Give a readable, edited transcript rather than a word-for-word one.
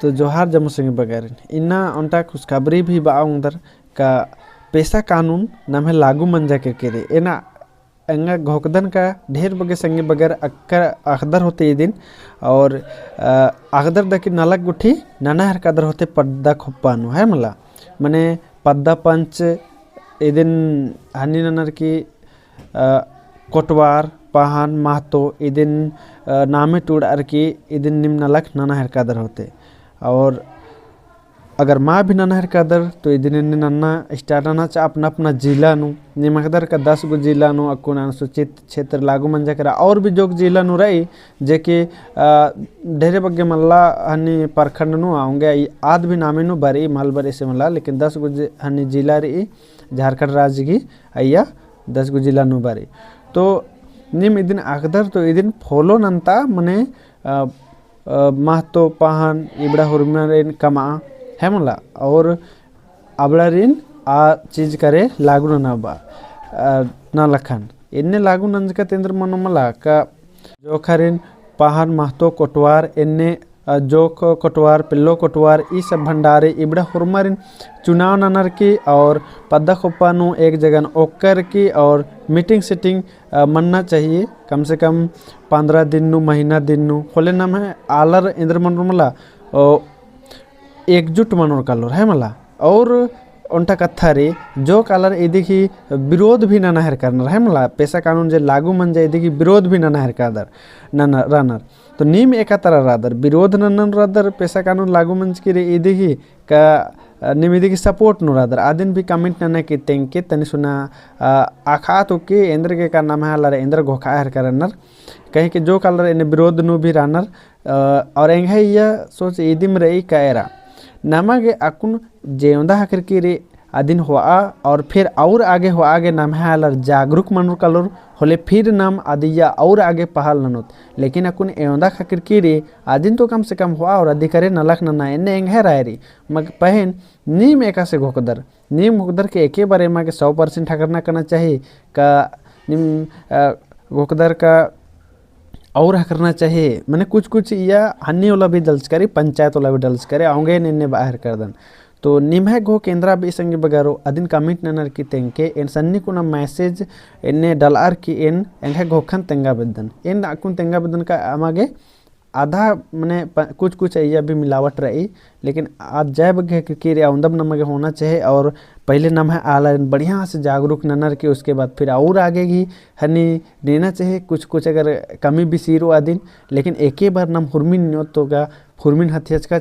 तो जोहार जम्मू संगे बगैर इन्ना उनटा खुशखबरी भी बा उंदर का पेशा कानून नाम है लागू मंजा के केरे एना अंगा घोकदन का ढेर बगे संगे बगैर अक्का अखदर होते ये दिन और अखदर दकी नलक गुठी नाना हर कदर होते पद्दा खुप्पानु है मला मने पद्दा पंच ये दिन हनी ननर की कोटवार पाहन महतो ये दिन नामे टूड़ अर की ये दिन निम्न नलक नाना हर कदर होते और अगर माँ भी नन्हा कदर तो ये दिन नन्ना स्टार्टना चा अपना अपना जिला नु निमकदर का 10 गो जिला नु अकुन अनुसूचित क्षेत्र लागू मंजा करा और भी जोग जिला नु रही जेके ढेरे बग्गे मल्ला हनी प्रखंड नु आऊंगे आद भी नामे नु बारी मालबारी से मल्ला लेकिन 10 गो हनी जिला रही झारखंड राज्य की अय्या 10 गो जिला नु बारी तो निम इदिन अकदर तो इदिन फॉलो नंता मने महतो पाहन इबड़ा हुरमन कमा है मला और अबड़ा रिन आ चीज करे लागू ना बा ना लखन इन्ने लागू नंज का तेंद्र मनो मला का जो खरिन पाहन महतो कोटवार इन्ने जोक कोटवार पिल्लो कोटवार ई सब भंडारे इबड़ा हुरमरिन चुनाव ननर की और पद्दा खुप्पानु एक जगह ओकर की और मीटिंग सेटिंग मनना चाहिए कम से कम 15 दिन नु महीना दिन नु खोले नाम है आलर इंद्र मनोमला एकजुट मनोर कलर है मला और उनटा कथा रे जो कलर यदि की विरोध भी ना नहर करना है मला पेशा कानून जे लागू मन जाए यदि की विरोध भी ना नहर कादर ना रनर तो नीम एक तरह रादर विरोध नन रादर पेशा कानून लागू मंच की रे यदि की का निम यदि की सपोर्ट नु रादर आदिन भी कमेंट ना की तेंके तनि सुना आखा तो के इंद्र के का नाम है लारे इंद्र घोखा हर करनर कहीं के जो कलर इन विरोध नु भी रानर और एंग है यह सोच इदिम रही कायरा नमागे अकुन जेवंदा हकर की रे अदिन हुआ और फिर और आगे हुआ आगे नाम है अलर जागरूक मनोर कलर होले फिर नाम आदिया और आगे पहाल ननोत लेकिन अकुन एवंदा हकर की रे आदिन तो कम से कम हुआ और अधिकारे नलक नना एने एंग है रायरी मग पहन नीम एका से घोकदर नीम घोकदर के एके बारे में 100% ठकरना करना चाहिए का नीम घोकदर का और करना चाहिए मैंने कुछ या हन्नी वाला भी दल्स करे पंचायत वाला भी दल्स करे आऊँगे इन्ने बाहर कर दन तो निम्हे घो केंद्रा भी संगे बगारो अदिन कमिट ननर की तेंके इन सन्नी को ना मैसेज इन्ने डलार की इन एंगे घोखन तेंगा बदन इन अकुन तेंगा बदन का आमागे आधा मैंने कुछ अय्या भी मिलावट रही लेकिन आज जय बगे कि रे औंदब नमगे होना चाहिए और पहले नम है आला बढ़िया से जागरूक ननर के उसके बाद फिर और आगे ही हनी देना चाहिए कुछ अगर कमी भी सीरो आदिन लेकिन एक ही बार नम हुरमिन न्योत होगा हुरमिन हथियच का